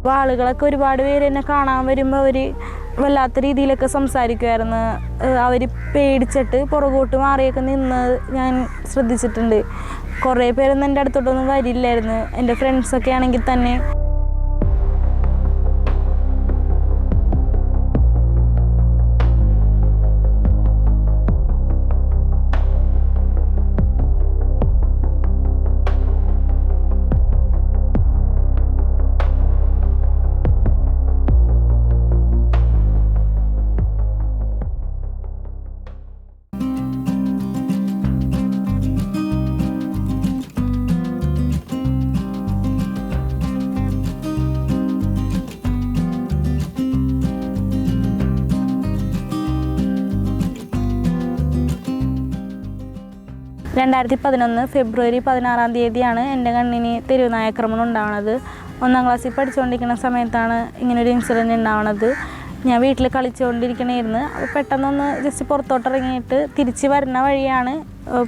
അപ്പോൾ ആളുകളൊക്കെ ഒരുപാട് പേര് എന്നെ കാണാൻ വരുമ്പോൾ അവർ വല്ലാത്ത രീതിയിലൊക്കെ സംസാരിക്കുമായിരുന്നു. അവർ പേടിച്ചിട്ട് പുറകോട്ട് മാറിയൊക്കെ നിന്ന് ഞാൻ ശ്രദ്ധിച്ചിട്ടുണ്ട്. കുറേ പേരൊന്നും എൻ്റെ അടുത്തോട്ടൊന്നും വരില്ലായിരുന്നു. എൻ്റെ ഫ്രണ്ട്സൊക്കെ ആണെങ്കിൽ തന്നെ. ഫെബ്രുവരി 16 എൻ്റെ കണ്ണിന് തെരുവുനായാക്രമണം ഉണ്ടാവുന്നത്. 1ാം ക്ലാസ്സിൽ പഠിച്ചുകൊണ്ടിരിക്കുന്ന സമയത്താണ് ഇങ്ങനൊരു ഇൻസിഡൻറ്റ് ഉണ്ടാവുന്നത്. ഞാൻ വീട്ടിൽ കളിച്ചുകൊണ്ടിരിക്കണമായിരുന്നു. അപ്പോൾ പെട്ടെന്നൊന്ന് ജസ്റ്റ് പുറത്തോട്ടിറങ്ങിയിട്ട് തിരിച്ച് വരുന്ന വഴിയാണ്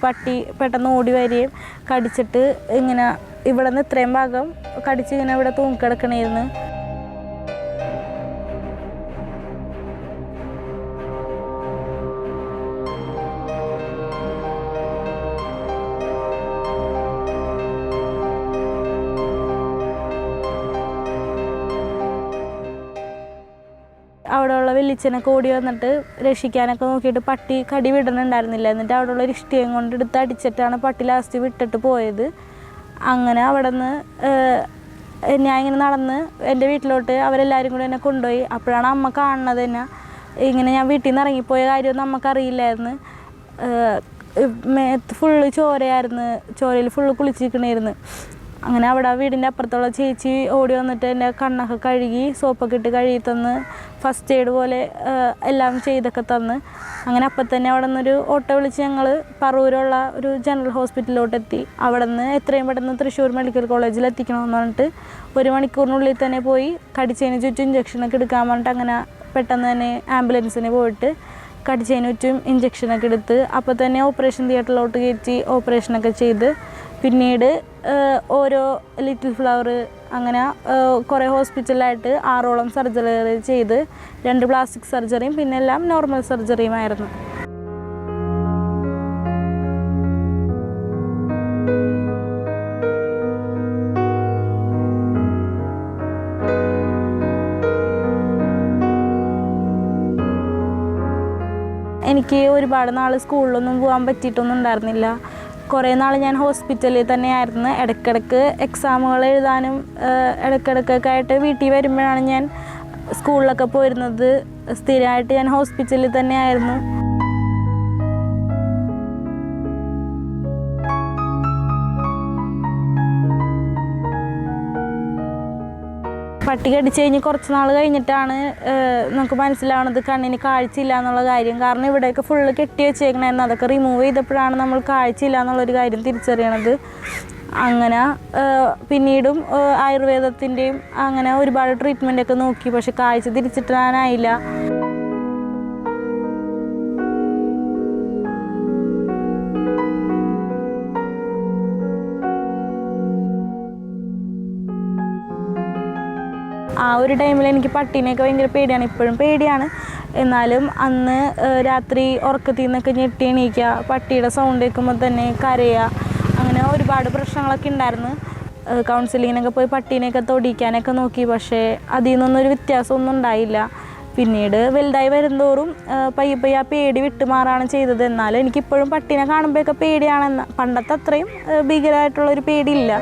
പട്ടി പെട്ടെന്ന് ഓടി വരികയും കടിച്ചിട്ട് ഇങ്ങനെ ഇവിടെ നിന്ന് ഇത്രയും ഭാഗം കടിച്ച് ഇങ്ങനെ ഇവിടെ തൂങ്ങിക്കിടക്കണമായിരുന്നു. അവിടെയുള്ള വലിയച്ഛനൊക്കെ ഓടി വന്നിട്ട് രക്ഷിക്കാനൊക്കെ നോക്കിയിട്ട് പട്ടി കടി വിടണുണ്ടായിരുന്നില്ല. എന്നിട്ട് അവിടെയുള്ള ഒരു ഇഷ്ടികയും കൊണ്ട് എടുത്ത് അടിച്ചിട്ടാണ് പട്ടി ലാസ്റ്റ് വിട്ടിട്ട് പോയത്. അങ്ങനെ അവിടെ നിന്ന് ഞാൻ ഇങ്ങനെ നടന്ന് എൻ്റെ വീട്ടിലോട്ട് അവരെല്ലാവരും കൂടി എന്നെ കൊണ്ടുപോയി. അപ്പോഴാണ് അമ്മ കാണുന്നത് തന്നെ. ഇങ്ങനെ ഞാൻ വീട്ടിൽ നിന്ന് ഇറങ്ങിപ്പോയ കാര്യമൊന്നും നമുക്കറിയില്ലായിരുന്നു. ഫുള്ള് ചോരയായിരുന്നു, ചോരയിൽ ഫുള്ള് കുളിച്ചിരിക്കണമായിരുന്നു. അങ്ങനെ അവിടെ വീടിൻ്റെ അപ്പുറത്തുള്ള ചേച്ചി ഓടി വന്നിട്ട് എൻ്റെ കണ്ണൊക്കെ കഴുകി സോപ്പൊക്കെ ഇട്ട് കഴുകി തന്ന് ഫസ്റ്റ് എയ്ഡ് പോലെ എല്ലാം ചെയ്തൊക്കെ തന്ന്. അങ്ങനെ അപ്പം തന്നെ അവിടെ നിന്നൊരു ഓട്ടോ വിളിച്ച് ഞങ്ങൾ പറവൂരുള്ള ഒരു ജനറൽ ഹോസ്പിറ്റലിലോട്ട് എത്തി. അവിടെ നിന്ന് എത്രയും പെട്ടെന്ന് തൃശ്ശൂർ മെഡിക്കൽ കോളേജിൽ എത്തിക്കണമെന്ന് പറഞ്ഞിട്ട് 1 മണിക്കൂറിനുള്ളിൽ തന്നെ പോയി കടിച്ചതിന് ചുറ്റും ഇഞ്ചക്ഷനൊക്കെ എടുക്കാൻ പറഞ്ഞിട്ട് അങ്ങനെ പെട്ടെന്ന് തന്നെ ആംബുലൻസിന് പോയിട്ട് കടിച്ചതിന് ചുറ്റും ഇഞ്ചക്ഷനൊക്കെ എടുത്ത് അപ്പോൾ തന്നെ ഓപ്പറേഷൻ തിയേറ്ററിലോട്ട് കയറ്റി ഓപ്പറേഷനൊക്കെ ചെയ്ത്. പിന്നീട് ഓരോ ലിറ്റിൽ ഫ്ലവർ അങ്ങനെ കുറേ ഹോസ്പിറ്റലായിട്ട് 6ഓളം സർജറി ചെയ്ത് 2 പ്ലാസ്റ്റിക് സർജറിയും പിന്നെ എല്ലാം നോർമൽ സർജറിയുമായിരുന്നു. എനിക്ക് ഒരുപാട് നാൾ സ്കൂളിലൊന്നും പോകാൻ പറ്റിയിട്ടൊന്നും ഉണ്ടായിരുന്നില്ല. കുറേ നാൾ ഞാൻ ഹോസ്പിറ്റലിൽ തന്നെയായിരുന്നു. ഇടയ്ക്കിടയ്ക്ക് എക്സാമുകൾ എഴുതാനും ഇടയ്ക്കിടയ്ക്കൊക്കെ ആയിട്ട് വീട്ടിൽ വരുമ്പോഴാണ് ഞാൻ സ്കൂളിലൊക്കെ പോയിരുന്നത്. സ്ഥിരമായിട്ട് ഞാൻ ഹോസ്പിറ്റലിൽ തന്നെയായിരുന്നു. പട്ടി കടിച്ച് കഴിഞ്ഞ് കുറച്ച് നാൾ കഴിഞ്ഞിട്ടാണ് നമുക്ക് മനസ്സിലാവുന്നത് കണ്ണിന് കാഴ്ചയില്ല എന്നുള്ള കാര്യം. കാരണം ഇവിടെയൊക്കെ ഫുള്ള് കെട്ടി വെച്ചേക്കണായിരുന്നു. അതൊക്കെ റിമൂവ് ചെയ്തപ്പോഴാണ് നമ്മൾ കാഴ്ചയില്ല എന്നുള്ളൊരു കാര്യം തിരിച്ചറിയണത്. അങ്ങനെ പിന്നീടും ആയുർവേദത്തിൻ്റെയും അങ്ങനെ ഒരുപാട് ട്രീറ്റ്മെൻറ്റൊക്കെ നോക്കി. പക്ഷെ കാഴ്ച തിരിച്ചിട്ടാനായില്ല. ആ ഒരു ടൈമിൽ എനിക്ക് പട്ടീനെയൊക്കെ ഭയങ്കര പേടിയാണ്. ഇപ്പോഴും പേടിയാണ്. എന്നാലും അന്ന് രാത്രി ഉറക്കത്തിൽ നിന്നൊക്കെ ഞെട്ടി എണീക്കുക, പട്ടിയുടെ സൗണ്ട് കേൾക്കുമ്പോൾ തന്നെ കരയുക, അങ്ങനെ ഒരുപാട് പ്രശ്നങ്ങളൊക്കെ ഉണ്ടായിരുന്നു. കൗൺസിലിങ്ങിനൊക്കെ പോയി പട്ടീനെയൊക്കെ തൊടിക്കാനൊക്കെ നോക്കി. പക്ഷേ അതിൽ നിന്നൊരു വ്യത്യാസമൊന്നും ഉണ്ടായില്ല. പിന്നീട് വലുതായി വരുന്തോറും പയ്യെ ആ പേടി വിട്ടുമാറാണ് ചെയ്തത്. എന്നാലും എനിക്കിപ്പോഴും പട്ടീനെ കാണുമ്പോഴൊക്കെ പേടിയാണെന്ന്. പണ്ടത്തെ അത്രയും ഭീകരമായിട്ടുള്ളൊരു പേടിയില്ല.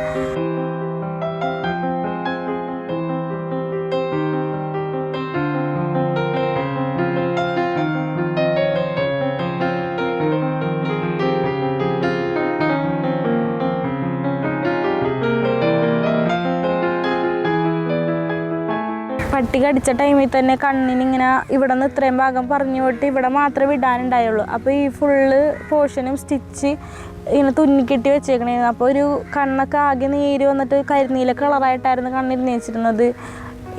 പട്ടി കടിച്ച ടൈമിൽ തന്നെ കണ്ണിനിങ്ങനെ ഇവിടെ നിന്ന് ഇത്രയും ഭാഗം പറഞ്ഞു പോയിട്ട് ഇവിടെ മാത്രമേ വിടാനുണ്ടായുള്ളൂ. അപ്പോൾ ഈ ഫുള്ള് പോർഷനും സ്റ്റിച്ച് ഇങ്ങനെ തുന്നിക്കെട്ടി വെച്ചേക്കണേന്ന്. അപ്പോൾ ഒരു കണ്ണൊക്കെ ആകെ നീര് വന്നിട്ട് കരിനീല കളറായിട്ടായിരുന്നു കണ്ണിരുന്ന് വെച്ചിരുന്നത്.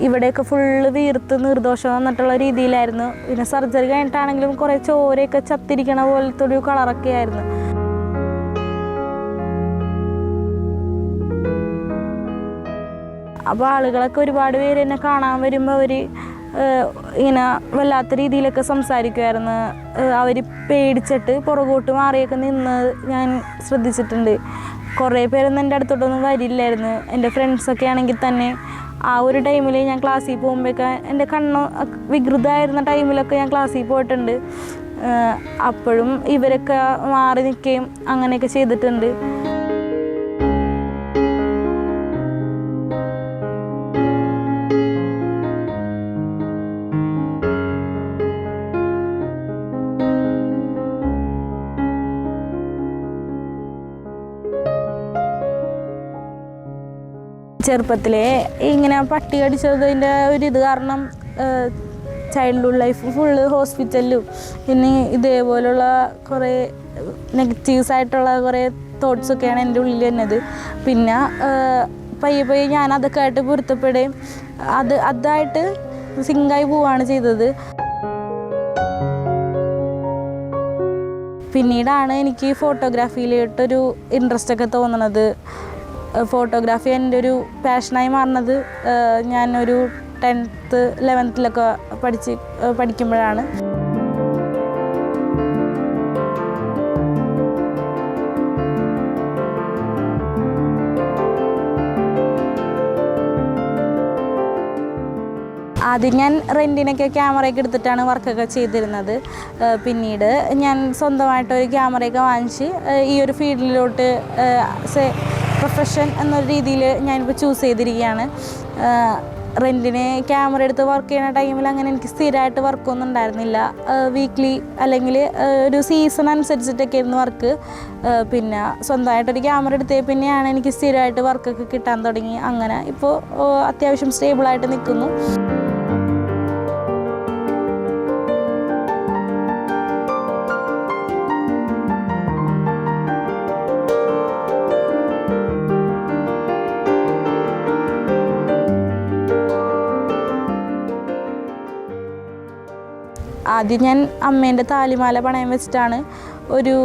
ഇവിടെയൊക്കെ ഫുള്ള് വീർത്ത് നിർദോഷം വന്നിട്ടുള്ള രീതിയിലായിരുന്നു. പിന്നെ സർജറി കഴിഞ്ഞിട്ടാണെങ്കിലും കുറേ ചോരയൊക്കെ ചത്തിരിക്കണ പോലത്തെ ഒരു കളറൊക്കെ ആയിരുന്നു. അപ്പോൾ ആളുകളൊക്കെ ഒരുപാട് പേര് എന്നെ കാണാൻ വരുമ്പോൾ അവർ ഇങ്ങനെ വല്ലാത്ത രീതിയിലൊക്കെ സംസാരിക്കുമായിരുന്നു. അവർ പേടിച്ചിട്ട് പുറകോട്ട് മാറിയൊക്കെ നിന്ന് ഞാൻ ശ്രദ്ധിച്ചിട്ടുണ്ട്. കുറേ പേരൊന്നും എൻ്റെ അടുത്തോട്ടൊന്നും വരില്ലായിരുന്നു. എൻ്റെ ഫ്രണ്ട്സൊക്കെ ആണെങ്കിൽ തന്നെ ആ ഒരു ടൈമിൽ ഞാൻ ക്ലാസ്സിൽ പോകുമ്പോഴൊക്കെ എൻ്റെ കണ്ണ് വികൃതമായിരുന്ന ടൈമിലൊക്കെ ഞാൻ ക്ലാസ്സിൽ പോയിട്ടുണ്ട്. അപ്പോഴും ഇവരൊക്കെ മാറി നിൽക്കുകയും അങ്ങനെയൊക്കെ ചെയ്തിട്ടുണ്ട്. ചെറുപ്പത്തിലെ ഇങ്ങനെ പട്ടി കടിച്ചതിൻ്റെ ഒരിത് കാരണം ചൈൽഡ്ഹുഡ് ലൈഫ് ഫുള്ള് ഹോസ്പിറ്റലിലും പിന്നെ ഇതേപോലുള്ള കുറേ നെഗറ്റീവ്സ് ആയിട്ടുള്ള കുറേ തോട്ട്സൊക്കെയാണ് എൻ്റെ ഉള്ളിൽ വന്നത്. പിന്നെ പയ്യെ ഞാൻ അതൊക്കെ ആയിട്ട് പൊരുത്തപ്പെടുകയും അതായിട്ട് സിങ്കായി പോവുകയാണ് ചെയ്തത്. പിന്നീടാണ് എനിക്ക് ഫോട്ടോഗ്രാഫിയിലോട്ടൊരു ഇൻട്രസ്റ്റൊക്കെ തോന്നുന്നത്. ഫോട്ടോഗ്രാഫി എൻ്റെ ഒരു പാഷനായി മാറുന്നത് ഞാനൊരു 10th 11th പഠിക്കുമ്പോഴാണ്. ആദ്യം ഞാൻ റെൻറ്റിനൊക്കെ ക്യാമറയൊക്കെ എടുത്തിട്ടാണ് വർക്കൊക്കെ ചെയ്തിരുന്നത്. പിന്നീട് ഞാൻ സ്വന്തമായിട്ടൊരു ക്യാമറയൊക്കെ വാങ്ങിച്ച് ഈ ഒരു ഫീൽഡിലോട്ട് പ്രൊഫഷൻ എന്നൊരു രീതിയിൽ ഞാനിപ്പോൾ ചൂസ് ചെയ്തിരിക്കുകയാണ്. റെൻറ്റിന് ക്യാമറ എടുത്ത് വർക്ക് ചെയ്യുന്ന ടൈമിൽ അങ്ങനെ എനിക്ക് സ്ഥിരമായിട്ട് വർക്കൊന്നും ഉണ്ടായിരുന്നില്ല. വീക്ക്ലി അല്ലെങ്കിൽ ഒരു സീസൺ അനുസരിച്ചിട്ടൊക്കെ ആയിരുന്നു വർക്ക്. പിന്നെ സ്വന്തമായിട്ടൊരു ക്യാമറ എടുത്തേ പിന്നെയാണ് എനിക്ക് സ്ഥിരമായിട്ട് വർക്കൊക്കെ കിട്ടാൻ തുടങ്ങി. അങ്ങനെ ഇപ്പോൾ അത്യാവശ്യം സ്റ്റേബിളായിട്ട് നിൽക്കുന്നു. ആദ്യം ഞാൻ അമ്മേൻ്റെ താലിമാല പണയം വെച്ചിട്ടാണ് ഒരു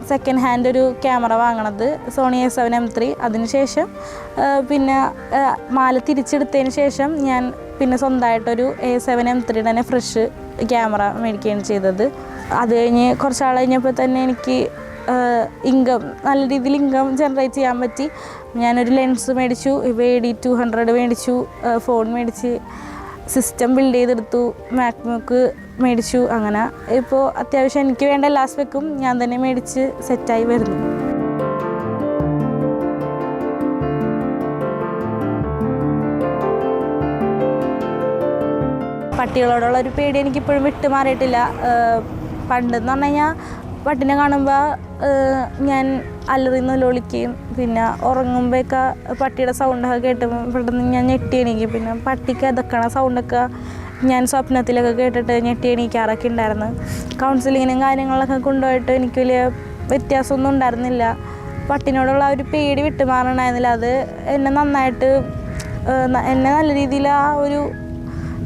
സെക്കൻഡ് ഹാൻഡ് ഒരു ക്യാമറ വാങ്ങണത്, സോണി A7 M3. അതിനുശേഷം പിന്നെ മാല തിരിച്ചെടുത്തതിന് ശേഷം ഞാൻ പിന്നെ സ്വന്തമായിട്ടൊരു A7 M3 തന്നെ ഫ്രഷ് ക്യാമറ മേടിക്കുകയാണ് ചെയ്തത്. അത് കഴിഞ്ഞ് കുറച്ചാൾ കഴിഞ്ഞപ്പോൾ തന്നെ എനിക്ക് നല്ല രീതിയിൽ ഇൻകം ജനറേറ്റ് ചെയ്യാൻ പറ്റി. ഞാനൊരു ലെൻസ് മേടിച്ചു, AD200 മേടിച്ചു, ഫോൺ മേടിച്ച്, സിസ്റ്റം ബിൽഡ് ചെയ്തെടുത്തു, മാക്ബുക്ക് മേടിച്ചു. അങ്ങനെ ഇപ്പോൾ അത്യാവശ്യം എനിക്ക് വേണ്ട എല്ലാ സ്പെക്കും ഞാൻ തന്നെ മേടിച്ച് സെറ്റായി വരുന്നു. പട്ടികളോടുള്ളൊരു പേടി എനിക്കിപ്പോഴും വിട്ടുമാറിയിട്ടില്ല. പണ്ടെന്ന് പറഞ്ഞു കഴിഞ്ഞാൽ പട്ടിനെ കാണുമ്പോൾ ഞാൻ അലറി നിലവിളിക്കുകയും പിന്നെ ഉറങ്ങുമ്പോഴൊക്കെ പട്ടിയുടെ സൗണ്ടൊക്കെ കേട്ടുമ്പോൾ പെട്ടെന്ന് ഞാൻ ഞെട്ടി എണീക്കും. പിന്നെ പട്ടിക്ക് അതൊക്കെയാണ് സൗണ്ടൊക്കെ ഞാൻ സ്വപ്നത്തിലൊക്കെ കേട്ടിട്ട് ഞെട്ടി എണീക്കാറൊക്കെ ഉണ്ടായിരുന്നു. കൗൺസിലിങ്ങിനും കാര്യങ്ങളൊക്കെ കൊണ്ടുപോയിട്ട് എനിക്ക് വലിയ വ്യത്യാസമൊന്നും ഉണ്ടായിരുന്നില്ല. പട്ടിനോടുള്ള ഒരു പേടി വിട്ടുമാറണമായിരുന്നില്ല. അത് എന്നെ നല്ല രീതിയിൽ ആ ഒരു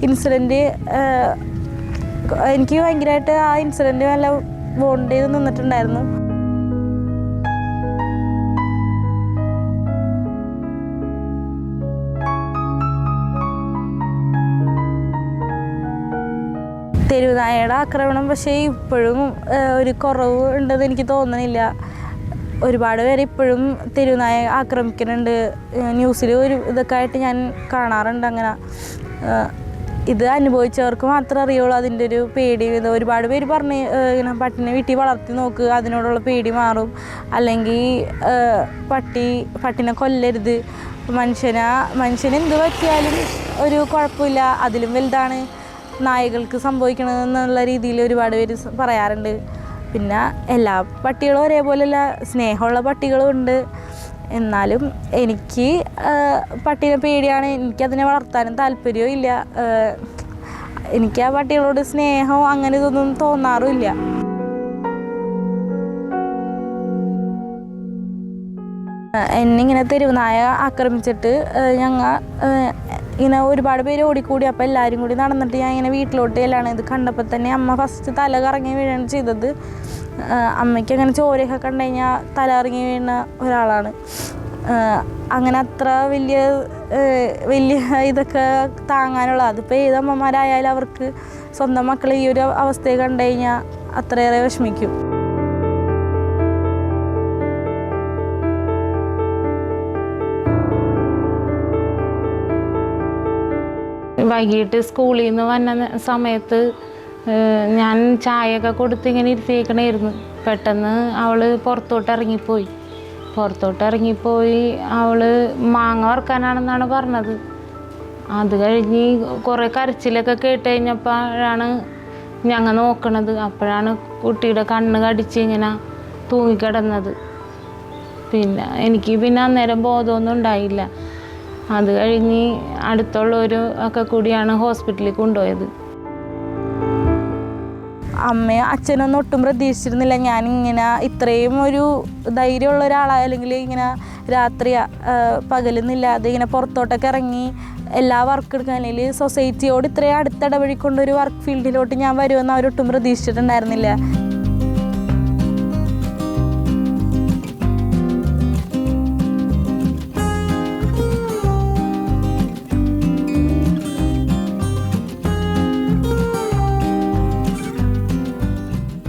ഇൻസിഡൻറ്റ് എനിക്ക് ഭയങ്കരമായിട്ട് ആ ഇൻസിഡൻറ്റ് നല്ല ബോണ്ട് ചെയ്ത് നിന്നിട്ടുണ്ടായിരുന്നു. തെരുവുനായയുടെ ആക്രമണം പക്ഷേ ഇപ്പോഴും ഒരു കുറവ് ഉണ്ടെന്ന് എനിക്ക് തോന്നുന്നില്ല. ഒരുപാട് പേര് ഇപ്പോഴും തെരുവുനായ ആക്രമിക്കുന്നുണ്ട്. ന്യൂസിൽ ഒരു ഇതൊക്കെ ആയിട്ട് ഞാൻ കാണാറുണ്ട്. അങ്ങനെ ഇത് അനുഭവിച്ചവർക്ക് മാത്രമേ അറിയുള്ളൂ അതിൻ്റെ ഒരു പേടി. ഒരുപാട് പേര് പറഞ്ഞ് ഇങ്ങനെ പട്ടിനെ വീട്ടിൽ വളർത്തി നോക്ക്, അതിനോടുള്ള പേടി മാറും. അല്ലെങ്കിൽ പട്ടിനെ കൊല്ലരുത്, മനുഷ്യന് എന്ത് പറ്റിയാലും ഒരു കുഴപ്പമില്ല, അതിലും വലുതാണ് നായകൾക്ക് സംഭവിക്കണമെന്നുള്ള രീതിയിൽ ഒരുപാട് പേര് പറയാറുണ്ട്. പിന്നെ എല്ലാ പട്ടികളും ഒരേപോലെയല്ല, സ്നേഹമുള്ള പട്ടികളും ഉണ്ട്. എന്നാലും എനിക്ക് പട്ടീനെ പേടിയാണ്. എനിക്കതിനെ വളർത്താനും താല്പര്യവും ഇല്ല. എനിക്ക് ആ പട്ടികളോട് സ്നേഹം അങ്ങനെ ഇതൊന്നും തോന്നാറുമില്ല. എന്നിങ്ങനെ തെരുവുനായ ആക്രമിച്ചിട്ട് ഇങ്ങനെ ഒരുപാട് പേര് ഓടിക്കൂടി. അപ്പോൾ എല്ലാവരും കൂടി നടന്നിട്ട് ഞാൻ ഇങ്ങനെ വീട്ടിലോട്ട് എല്ലാം ഇത് കണ്ടപ്പോൾ തന്നെ അമ്മ ഫസ്റ്റ് തല കറങ്ങി വീഴുകയാണ് ചെയ്തത്. അമ്മയ്ക്ക് അങ്ങനെ ചോരയൊക്കെ കണ്ടു കഴിഞ്ഞാൽ തല ഇറങ്ങി വീഴുന്ന ഒരാളാണ്. അങ്ങനെ അത്ര വലിയ ഇതൊക്കെ താങ്ങാനുള്ള, അതിപ്പോൾ ഏത് അമ്മമാരായാലും അവർക്ക് സ്വന്തം മക്കൾ ഈ ഒരു അവസ്ഥയെ കണ്ടു കഴിഞ്ഞാൽ അത്രയേറെ വിഷമിക്കും. വൈകിട്ട് സ്കൂളിൽ നിന്ന് വന്ന സമയത്ത് ഞാൻ ചായയൊക്കെ കൊടുത്ത് ഇങ്ങനെ ഇരുത്തിയേക്കണമായിരുന്നു. പെട്ടെന്ന് അവൾ പുറത്തോട്ട് ഇറങ്ങിപ്പോയി. അവൾ മാങ്ങ വറുക്കാനാണെന്നാണ് പറഞ്ഞത്. അത് കഴിഞ്ഞ് കുറേ കരച്ചിലൊക്കെ കേട്ട് കഴിഞ്ഞപ്പോഴാണ് ഞങ്ങൾ നോക്കണത്. അപ്പോഴാണ് കുട്ടിയുടെ കണ്ണ് കടിച്ച് ഇങ്ങനെ തൂങ്ങിക്കിടന്നത്. എനിക്ക് അന്നേരം ബോധമൊന്നും ഉണ്ടായില്ല. അത് കഴിഞ്ഞ് അടുത്തുള്ളവരും ഒക്കെ കൂടിയാണ് ഹോസ്പിറ്റലിൽ കൊണ്ടുപോയത്. അമ്മയും അച്ഛനൊന്നും ഒട്ടും പ്രതീക്ഷിച്ചിരുന്നില്ല ഞാനിങ്ങനെ ഇത്രയും ഒരു ധൈര്യമുള്ള ഒരാളായ, അല്ലെങ്കിൽ ഇങ്ങനെ രാത്രി പകലുന്നില്ലാതെ ഇങ്ങനെ പുറത്തോട്ടൊക്കെ ഇറങ്ങി എല്ലാ വർക്ക് എടുക്കാൻ, അല്ലെങ്കിൽ സൊസൈറ്റിയോട് ഇത്രയും അടുത്തിടപഴകൊണ്ടൊരു വർക്ക് ഫീൽഡിലോട്ട് ഞാൻ വരുമെന്ന് അവരൊട്ടും പ്രതീക്ഷിച്ചിട്ടുണ്ടായിരുന്നില്ല.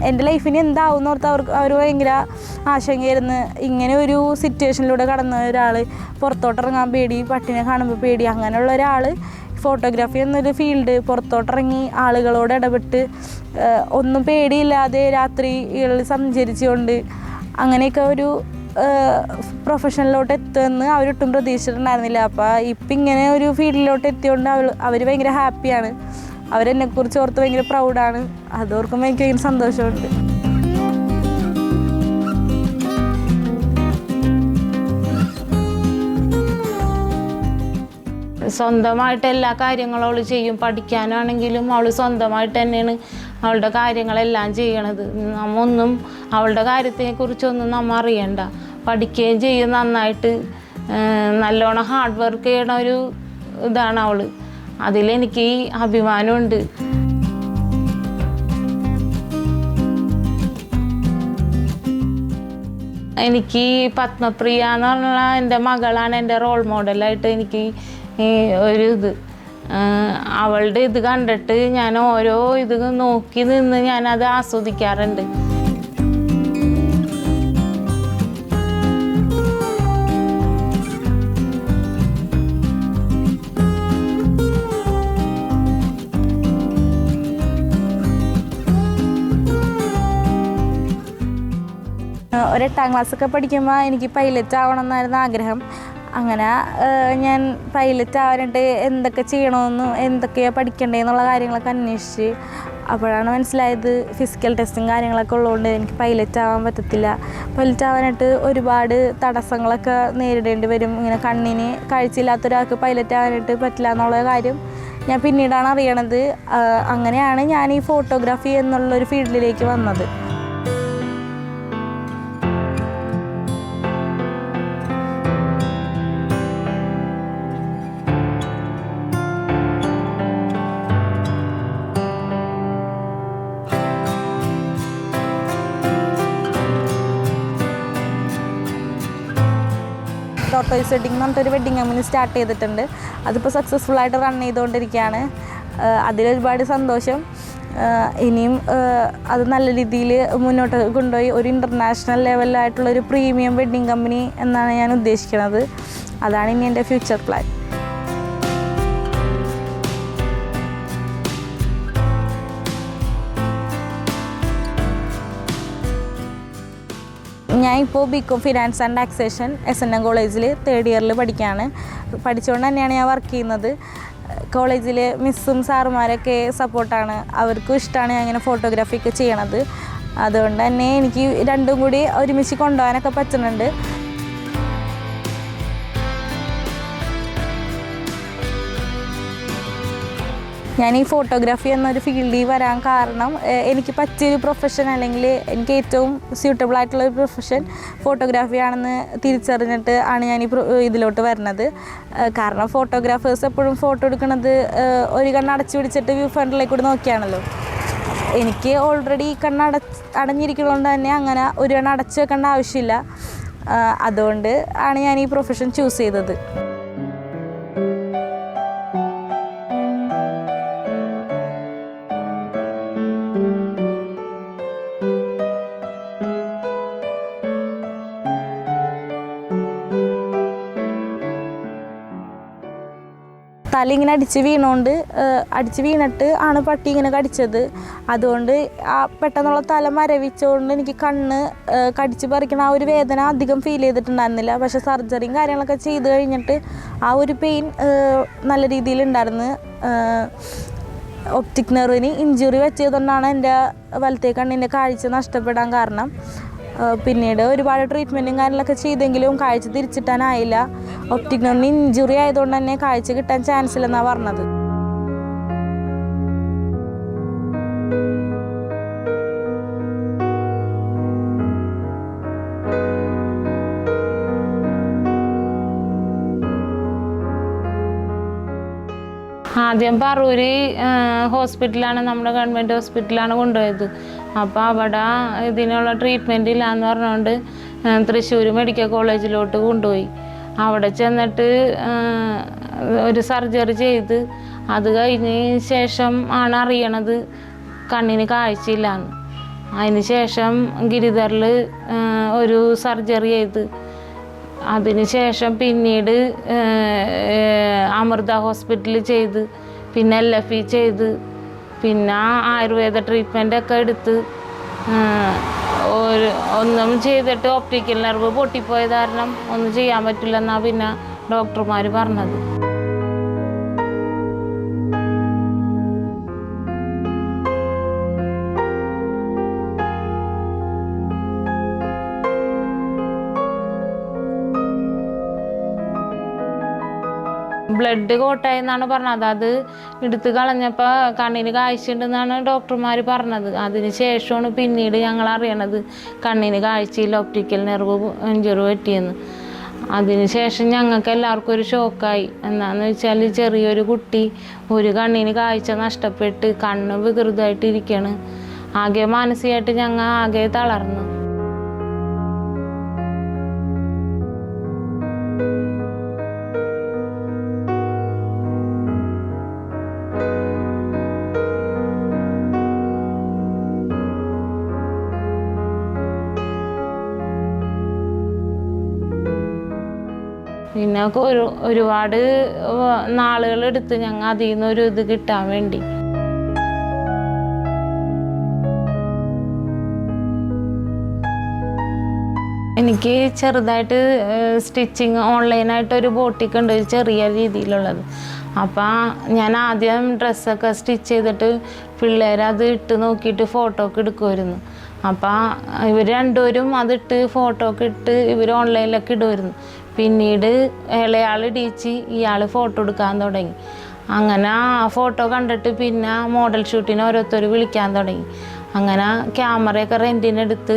എൻ്റെ ലൈഫിന് എന്താവും എന്ന് ഓർത്ത് അവർ ഭയങ്കര ആശങ്കയായിരുന്നു. ഇങ്ങനെ ഒരു സിറ്റുവേഷനിലൂടെ കടന്ന ഒരാൾ, പുറത്തോട്ടിറങ്ങാൻ പേടി, പട്ടിനെ കാണുമ്പോൾ പേടി, അങ്ങനെയുള്ള ഒരാൾ ഫോട്ടോഗ്രാഫി എന്നൊരു ഫീൽഡ് പുറത്തോട്ടിറങ്ങി ആളുകളോട് ഇടപെട്ട് ഒന്നും പേടിയില്ലാതെ രാത്രികളിൽ സഞ്ചരിച്ചുകൊണ്ട് അങ്ങനെയൊക്കെ ഒരു പ്രൊഫഷനിലോട്ട് എത്തുമെന്ന് അവരൊട്ടും പ്രതീക്ഷിച്ചിട്ടുണ്ടായിരുന്നില്ല. അപ്പോൾ ഇപ്പം ഇങ്ങനെ ഒരു ഫീൽഡിലോട്ട് എത്തിയോണ്ട് അവർ ഭയങ്കര ഹാപ്പിയാണ്. അവരെന്നെക്കുറിച്ച് ഓർത്ത് ഭയങ്കര പ്രൗഡാണ്. അതോർക്കുമ്പോൾ എനിക്ക് ഭയങ്കര സന്തോഷമുണ്ട്. സ്വന്തമായിട്ട് എല്ലാ കാര്യങ്ങളും അവൾ ചെയ്യും. പഠിക്കാനാണെങ്കിലും അവൾ സ്വന്തമായിട്ട് തന്നെയാണ് അവളുടെ കാര്യങ്ങളെല്ലാം ചെയ്യണത്. നമ്മൊന്നും അവളുടെ കാര്യത്തെക്കുറിച്ചൊന്നും നമ്മൾ അറിയണ്ട. പഠിക്കുകയും ചെയ്യും നന്നായിട്ട്. നല്ലോണം ഹാർഡ് വർക്ക് ചെയ്യണ ഒരു ഇതാണ് അവൾ. അതിലെനിക്ക് അഭിമാനമുണ്ട്. എനിക്ക് പത്മപ്രിയ എന്ന് പറഞ്ഞ എൻ്റെ മകളാണ് എൻ്റെ റോൾ മോഡലായിട്ട് എനിക്ക് ഒരു ഇത്. അവളുടെ ഇത് കണ്ടിട്ട് ഞാൻ ഓരോ ഇത് നോക്കി നിന്ന് ഞാനത് ആസ്വദിക്കാറുണ്ട്. ഒരു 8ാം ക്ലാസ്സൊക്കെ പഠിക്കുമ്പോൾ എനിക്ക് പൈലറ്റ് ആവണം എന്നായിരുന്നു ആഗ്രഹം. അങ്ങനെ ഞാൻ പൈലറ്റ് ആവാനായിട്ട് എന്തൊക്കെ ചെയ്യണമെന്നും എന്തൊക്കെയാണ് പഠിക്കേണ്ടതെന്നുള്ള കാര്യങ്ങളൊക്കെ അന്വേഷിച്ച് അപ്പോഴാണ് മനസ്സിലായത് ഫിസിക്കൽ ടെസ്റ്റും കാര്യങ്ങളൊക്കെ ഉള്ളതുകൊണ്ട് എനിക്ക് പൈലറ്റ് ആവാൻ പറ്റത്തില്ല. പൈലറ്റ് ആവാനായിട്ട് ഒരുപാട് തടസ്സങ്ങളൊക്കെ നേരിടേണ്ടി വരും. ഇങ്ങനെ കണ്ണിന് കാഴ്ചയില്ലാത്ത ഒരാൾക്ക് പൈലറ്റ് ആവാനായിട്ട് പറ്റില്ല എന്നുള്ള കാര്യം ഞാൻ പിന്നീടാണ് അറിയണത്. അങ്ങനെയാണ് ഞാൻ ഈ ഫോട്ടോഗ്രാഫി എന്നുള്ളൊരു ഫീൽഡിലേക്ക് വന്നത്. ടോട്ടോയ്സ് വെഡിങ് എന്ന് പറഞ്ഞിട്ടൊരു വെഡിങ് കമ്പനി സ്റ്റാർട്ട് ചെയ്തിട്ടുണ്ട്. അതിപ്പോൾ സക്സസ്ഫുള്ളായിട്ട് റൺ ചെയ്തുകൊണ്ടിരിക്കുകയാണ്. അതിലൊരുപാട് സന്തോഷം. ഇനിയും അത് നല്ല രീതിയിൽ മുന്നോട്ട് കൊണ്ടുപോയി ഒരു ഇൻ്റർനാഷണൽ ലെവലിലായിട്ടുള്ളൊരു പ്രീമിയം വെഡിങ് കമ്പനി എന്നാണ് ഞാൻ ഉദ്ദേശിക്കുന്നത്. അതാണ് ഇനി എൻ്റെ ഫ്യൂച്ചർ പ്ലാൻ. ഞാൻ ഇപ്പോൾ BCom finance and taxation SNM കോളേജിൽ 3rd ഇയറിൽ പഠിക്കുകയാണ്. പഠിച്ചുകൊണ്ട് തന്നെയാണ് ഞാൻ വർക്ക് ചെയ്യുന്നത്. കോളേജിൽ മിസ്സും സാറുമാരൊക്കെ സപ്പോർട്ടാണ്. അവർക്കും ഇഷ്ടമാണ് ഞാൻ ഇങ്ങനെ ഫോട്ടോഗ്രാഫിയൊക്കെ ചെയ്യണത്. അതുകൊണ്ട് തന്നെ എനിക്ക് രണ്ടും കൂടി ഒരുമിച്ച് കൊണ്ടുപോകാനൊക്കെ പറ്റുന്നുണ്ട്. ഞാൻ ഈ ഫോട്ടോഗ്രാഫി എന്നൊരു ഫീൽഡിൽ വരാൻ കാരണം എനിക്ക് പറ്റിയൊരു പ്രൊഫഷൻ, അല്ലെങ്കിൽ എനിക്ക് ഏറ്റവും സ്യൂട്ടബിൾ ആയിട്ടുള്ളൊരു പ്രൊഫഷൻ ഫോട്ടോഗ്രാഫി ആണെന്ന് തിരിച്ചറിഞ്ഞിട്ട് ആണ് ഞാൻ ഈ ഇതിലോട്ട് വരുന്നത്. കാരണം ഫോട്ടോഗ്രാഫേഴ്സ് എപ്പോഴും ഫോട്ടോ എടുക്കുന്നത് ഒരു കണ്ണടച്ച് പിടിച്ചിട്ട് വ്യൂ ഫ്രണ്ടിലേക്ക് കൂടി നോക്കിയാണല്ലോ. എനിക്ക് ഓൾറെഡി ഈ അടഞ്ഞിരിക്കുന്നതുകൊണ്ട് തന്നെ അങ്ങനെ ഒരു കണ്ണ് അടച്ച് വെക്കേണ്ട ആവശ്യമില്ല. അതുകൊണ്ട് ആണ് ഞാൻ ഈ പ്രൊഫഷൻ ചൂസ് ചെയ്തത്. തല ഇങ്ങനെ അടിച്ച് വീണിട്ട് ആണ് പട്ടി ഇങ്ങനെ കടിച്ചത്. അതുകൊണ്ട് പെട്ടെന്നുള്ള തല മരവിച്ചുകൊണ്ട് എനിക്ക് കണ്ണ് കടിച്ച് പറിക്കണ ആ ഒരു വേദന അധികം ഫീൽ ചെയ്തിട്ടുണ്ടായിരുന്നില്ല. പക്ഷേ സർജറിയും കാര്യങ്ങളൊക്കെ ചെയ്ത് കഴിഞ്ഞിട്ട് ആ ഒരു പെയിൻ നല്ല രീതിയിലുണ്ടായിരുന്നു. ഒപ്റ്റിക് നെർവിന് ഇഞ്ചുറി വെച്ചതുകൊണ്ടാണ് എൻ്റെ വലത്തേ കണ്ണിൻ്റെ കാഴ്ച നഷ്ടപ്പെടാൻ കാരണം. പിന്നീട് ഒരുപാട് ട്രീറ്റ്മെൻറ്റും കാര്യങ്ങളൊക്കെ ചെയ്തെങ്കിലും കാഴ്ച തിരിച്ചിട്ടാനായില്ല. ഒപ്റ്റിക് നെർവിന് ഇഞ്ചുറി ആയതുകൊണ്ട് തന്നെ കാഴ്ച കിട്ടാൻ ചാൻസ് ഇല്ലെന്നാണ് പറഞ്ഞത്. ആദ്യം പറൂര് ഹോസ്പിറ്റലാണ്, നമ്മുടെ ഗവൺമെൻറ് ഹോസ്പിറ്റലാണ് കൊണ്ടുപോയത്. അപ്പോൾ അവിടെ ഇതിനുള്ള ട്രീറ്റ്മെൻറ്റ് ഇല്ലയെന്ന് പറഞ്ഞുകൊണ്ട് തൃശ്ശൂർ മെഡിക്കൽ കോളേജിലോട്ട് കൊണ്ടുപോയി. അവിടെ ചെന്നിട്ട് ഒരു സർജറി ചെയ്ത് അത് കഴിഞ്ഞ ശേഷം ആണ് അറിയണത് കണ്ണിന് കാഴ്ചയില്ലാന്ന്. അതിന് ശേഷം ഗിരിധറിൽ ഒരു സർജറി ചെയ്ത് അതിന് ശേഷം പിന്നീട് അമൃത ഹോസ്പിറ്റലിൽ ചെയ്ത് പിന്നെ LFE ചെയ്ത് പിന്നെ ആയുർവേദ ട്രീറ്റ്മെൻറ്റൊക്കെ എടുത്ത് ഒന്നും ചെയ്തിട്ട് ഒപ്റ്റിക്കൽ നെർവ് പൊട്ടിപ്പോയത് കാരണം ഒന്നും ചെയ്യാൻ പറ്റില്ലെന്നാണ് പിന്നെ ഡോക്ടർമാർ പറഞ്ഞത്. ബ്ലഡ് കോട്ടായി എന്നാണ് പറഞ്ഞത്. അത് എടുത്ത് കളഞ്ഞപ്പോൾ കണ്ണിന് കാഴ്ചയുണ്ടെന്നാണ് ഡോക്ടർമാർ പറഞ്ഞത്. അതിന് ശേഷമാണ് പിന്നീട് ഞങ്ങൾ അറിയണത് കണ്ണിന് കാഴ്ചയിൽ ഒപ്റ്റിക്കൽ നെർവ് ഇഞ്ചുറി പറ്റിയെന്ന്. അതിന് ശേഷം ഞങ്ങൾക്ക് എല്ലാവർക്കും ഒരു ഷോക്കായി. എന്താണെന്ന് വെച്ചാൽ ചെറിയൊരു കുട്ടി ഒരു കണ്ണിന് കാഴ്ച നഷ്ടപ്പെട്ട് കണ്ണ് വികൃതമായിട്ടിരിക്കുകയാണ്. ആകെ മാനസികമായിട്ട് ഞങ്ങൾ ആകെ തളർന്നു. പിന്നെ ഒരുപാട് നാളുകളെടുത്ത് ഞങ്ങൾ അതിൽ നിന്നൊരു ഇത് കിട്ടാൻ വേണ്ടി. എനിക്ക് ചെറുതായിട്ട് സ്റ്റിച്ചിങ് ഓൺലൈനായിട്ടൊരു ബോട്ടിക്ക് ഉണ്ട്, ചെറിയ രീതിയിലുള്ളത്. അപ്പം ഞാൻ ആദ്യം ഡ്രസ്സൊക്കെ സ്റ്റിച്ച് ചെയ്തിട്ട് പിള്ളേരത് ഇട്ട് നോക്കിയിട്ട് ഫോട്ടോ ഒക്കെ എടുക്കുമായിരുന്നു. അപ്പം ഇവർ രണ്ടുപേരും അതിട്ട് ഫോട്ടോ ഒക്കെ ഇട്ട് ഇവർ ഓൺലൈനിലൊക്കെ ഇടുമായിരുന്നു. പിന്നീട് ഇളയാൾ ഇടിച്ച് ഇയാൾ ഫോട്ടോ എടുക്കാൻ തുടങ്ങി. അങ്ങനെ ആ ഫോട്ടോ കണ്ടിട്ട് പിന്നെ മോഡൽ ഷൂട്ടിന് ഓരോരുത്തർ വിളിക്കാൻ തുടങ്ങി. അങ്ങനെ ക്യാമറയൊക്കെ റെൻറ്റിനെടുത്ത്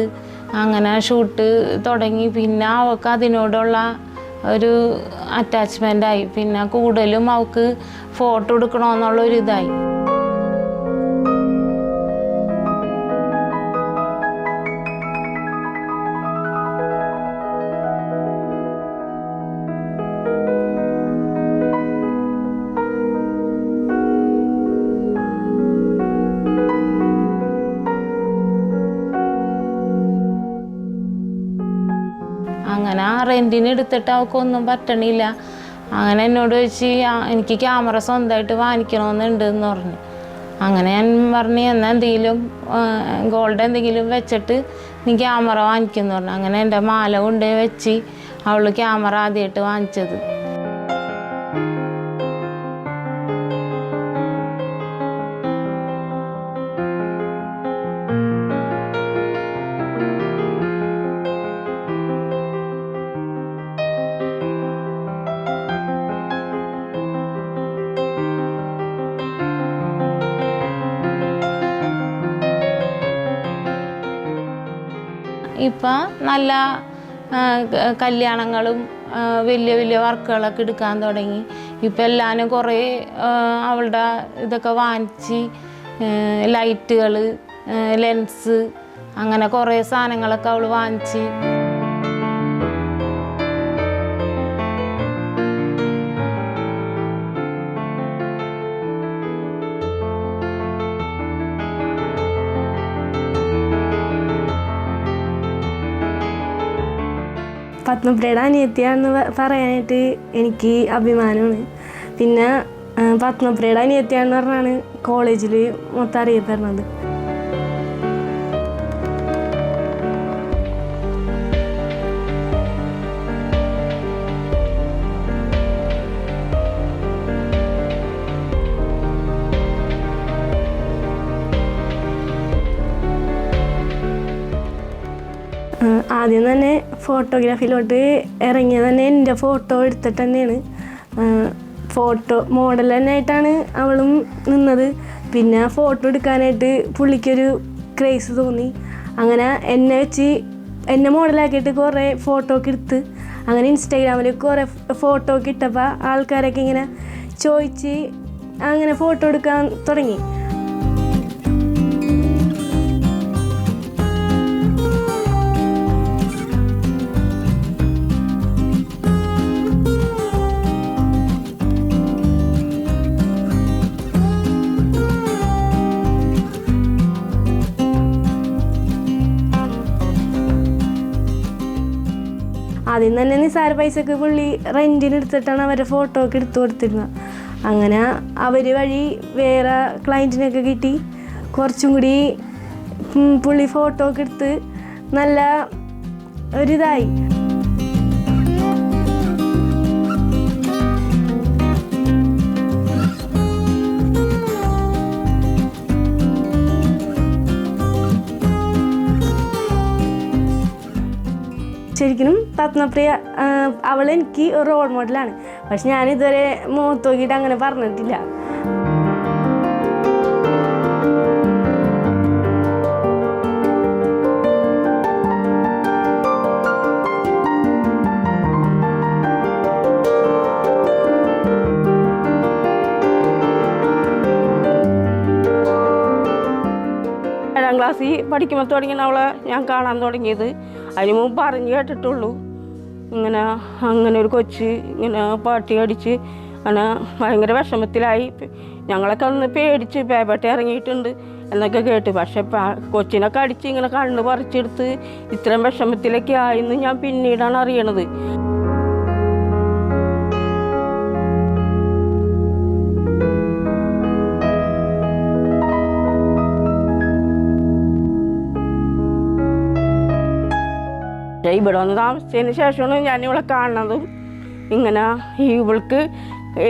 അങ്ങനെ ഷൂട്ട് തുടങ്ങി. പിന്നെ അവൾക്ക് അതിനോടുള്ള ഒരു അറ്റാച്ച്മെൻ്റായി. പിന്നെ കൂടുതലും അവൾക്ക് ഫോട്ടോ എടുക്കണമെന്നുള്ളൊരിതായി. അങ്ങനെ റെൻറ്റിന് എടുത്തിട്ട് അവൾക്കൊന്നും പറ്റണില്ല. അങ്ങനെ എന്നോട് ചോദിച്ച് എനിക്ക് ക്യാമറ സ്വന്തമായിട്ട് വാങ്ങിക്കണമെന്നുണ്ടെന്ന് പറഞ്ഞു. അങ്ങനെ ഞാൻ പറഞ്ഞു എന്നാൽ എന്തെങ്കിലും ഗോൾഡ് എന്തെങ്കിലും വെച്ചിട്ട് നീ ക്യാമറ വാങ്ങിക്കുമെന്ന് പറഞ്ഞു. അങ്ങനെ എൻ്റെ മാല കൊണ്ടുപോയി വെച്ച് അവൾ ക്യാമറ ആദ്യമായിട്ട് വാങ്ങിച്ചത്. ഇപ്പം നല്ല കല്യാണങ്ങളും വലിയ വലിയ വർക്കുകളൊക്കെ എടുക്കാൻ തുടങ്ങി. ഇപ്പം എല്ലാവരും കുറേ അവളുടെ ഇതൊക്കെ വാങ്ങിച്ച് ലൈറ്റുകൾ, ലെൻസ് അങ്ങനെ കുറേ സാധനങ്ങളൊക്കെ അവൾ വാങ്ങിച്ച് പത്മപ്രിയയുടെ അനിയത്തിയാണെന്ന് പറയാനായിട്ട് എനിക്ക് അഭിമാനമാണ്. പിന്നെ പത്മപ്രിയയുടെ അനിയത്തിയാണെന്ന് പറഞ്ഞാണ് കോളേജിൽ മൊത്തം അറിയപ്പെടുന്നത്. ആദ്യം തന്നെ ഫോട്ടോഗ്രാഫിയിലോട്ട് ഇറങ്ങിയത് തന്നെ എൻ്റെ ഫോട്ടോ എടുത്തിട്ട് തന്നെയാണ്. ഫോട്ടോ മോഡൽ തന്നെ ആയിട്ടാണ് അവളും നിന്നത്. പിന്നെ ഫോട്ടോ എടുക്കാനായിട്ട് പുള്ളിക്കൊരു ക്രേസ് തോന്നി. അങ്ങനെ എന്നെ മോഡലാക്കിയിട്ട് കുറേ ഫോട്ടോ ഒക്കെ എടുത്ത് അങ്ങനെ ഇൻസ്റ്റാഗ്രാമിൽ കുറേ ഫോട്ടോ ഒക്കെ ഇട്ടപ്പോൾ ആൾക്കാരൊക്കെ ഇങ്ങനെ ചോദിച്ച് അങ്ങനെ ഫോട്ടോ എടുക്കാൻ തുടങ്ങി. ആദ്യം തന്നെ നിസാര പൈസക്ക് പുള്ളി റെൻറ്റിന് എടുത്തിട്ടാണ് അവരുടെ ഫോട്ടോ ഒക്കെ എടുത്തു കൊടുത്തിരുന്നത്. അങ്ങനെ അവർ വഴി വേറെ ക്ലയൻറ്റിനൊക്കെ കിട്ടി. കുറച്ചും കൂടി പുള്ളി ഫോട്ടോ ഒക്കെ എടുത്ത് നല്ല ഒരിതായി. ശരിക്കും പത്മപ്രിയ അവളെനിക്ക് ഒരു റോൾ മോഡലാണ്. പക്ഷെ ഞാനിതുവരെ മുഖത്ത് നോക്കിയിട്ട് അങ്ങനെ പറഞ്ഞിട്ടില്ല. ഏഴാം ക്ലാസ്സിൽ പഠിക്കുമ്പോൾ തുടങ്ങിയാണ് അവളെ ഞാൻ കാണാൻ തുടങ്ങിയത്. അതിന് മുമ്പ് പറഞ്ഞു കേട്ടിട്ടുള്ളൂ. അങ്ങനെ ഒരു കൊച്ച് ഇങ്ങനെ പാട്ടി അടിച്ച് അങ്ങനെ ഭയങ്കര വിഷമത്തിലായി. ഞങ്ങളൊക്കെ അന്ന് പേടിച്ച് പേപ്പട്ടി ഇറങ്ങിയിട്ടുണ്ട് എന്നൊക്കെ കേട്ട്. പക്ഷെ കൊച്ചിനൊക്കെ അടിച്ച് ഇങ്ങനെ കണ്ണ് പറിച്ചെടുത്ത് ഇത്രയും വിഷമത്തിലൊക്കെ ആയെന്ന് ഞാൻ പിന്നീടാണ് അറിയണത്. ഇവിടെ വന്ന് താമസിച്ചതിന് ശേഷമാണ് ഞാൻ ഇവളെ കാണുന്നതും. ഇങ്ങനെ ഇവൾക്ക്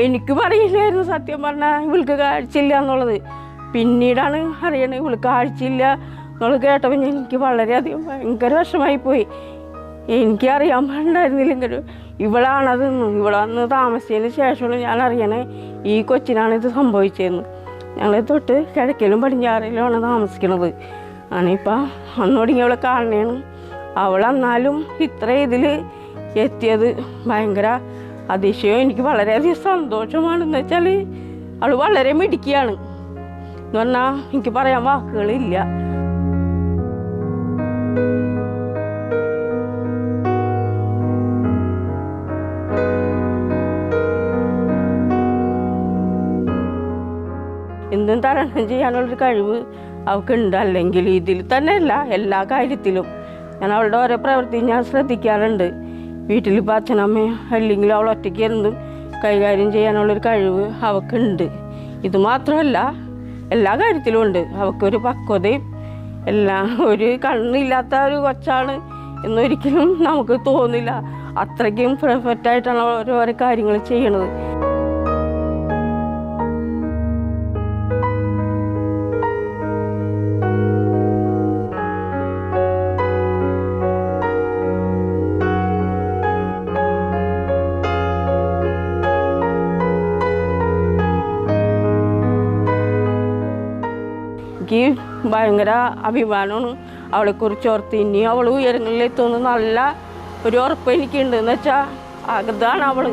എനിക്കും അറിയില്ലായിരുന്നു സത്യം പറഞ്ഞാൽ ഇവൾക്ക് കാഴ്ചയില്ല എന്നുള്ളത്. പിന്നീടാണ് അറിയണത് ഇവൾക്ക് കാഴ്ചയില്ല എന്നുള്ളത് കേട്ടപ്പോൾ എനിക്ക് വളരെയധികം ഭയങ്കര വിഷമമായിപ്പോയി. എനിക്കറിയാൻ പാടുണ്ടായിരുന്നില്ലെങ്കിലും ഇവളാണതെന്നും ഇവിടെ വന്ന് താമസിച്ചതിന് ശേഷമാണ് ഞാൻ അറിയണേ ഈ കൊച്ചിനാണ് ഇത് സംഭവിച്ചതെന്ന്. ഞങ്ങൾ തൊട്ട് കിഴക്കിലും പടിഞ്ഞാറിലുമാണ് താമസിക്കുന്നത്. ആണിപ്പോൾ അന്ന് തുടങ്ങി അവളെ കാണണേണ്. അവളെന്നാലും ഇത്ര ഇതിൽ എത്തിയത് ഭയങ്കര അതിശയം. എനിക്ക് വളരെയധികം സന്തോഷമാണെന്ന് വെച്ചാൽ അവൾ വളരെ മിടുക്കിയാണ് എന്ന് പറഞ്ഞാൽ എനിക്ക് പറയാൻ വാക്കുകളില്ല. എന്തും തരണം ചെയ്യാനുള്ളൊരു കഴിവ് അവൾക്കുണ്ട്. അല്ലെങ്കിൽ ഇതിൽ തന്നെയല്ല എല്ലാ കാര്യത്തിലും ഞാൻ അവളുടെ ഓരോ പ്രവൃത്തി ഞാൻ ശ്രദ്ധിക്കാറുണ്ട്. വീട്ടിലിപ്പോൾ അച്ഛനമ്മയും അല്ലെങ്കിൽ അവൾ ഒറ്റയ്ക്ക് എന്തും കൈകാര്യം ചെയ്യാനുള്ളൊരു കഴിവ് അവൾക്കുണ്ട്. ഇത് മാത്രമല്ല എല്ലാ കാര്യത്തിലും ഉണ്ട്. അവൾക്കൊരു പക്വതയും എല്ലാം. ഒരു കണ്ണില്ലാത്ത ഒരു കൊച്ചാണ് എന്നൊരിക്കലും നമുക്ക് തോന്നില്ല. അത്രയ്ക്കും പെർഫെക്റ്റായിട്ടാണ് ഓരോരോ കാര്യങ്ങൾ ചെയ്യണത്. എനിക്ക് ഭയങ്കര അഭിമാനമാണ് അവളെക്കുറിച്ച് ഓർത്ത്. ഇനി അവൾ ഉയരങ്ങളിലെത്തുന്ന നല്ല ഒരു ഉറപ്പ് എനിക്കുണ്ട്. എന്ന് വെച്ചാൽ അതാണ് അവൾ.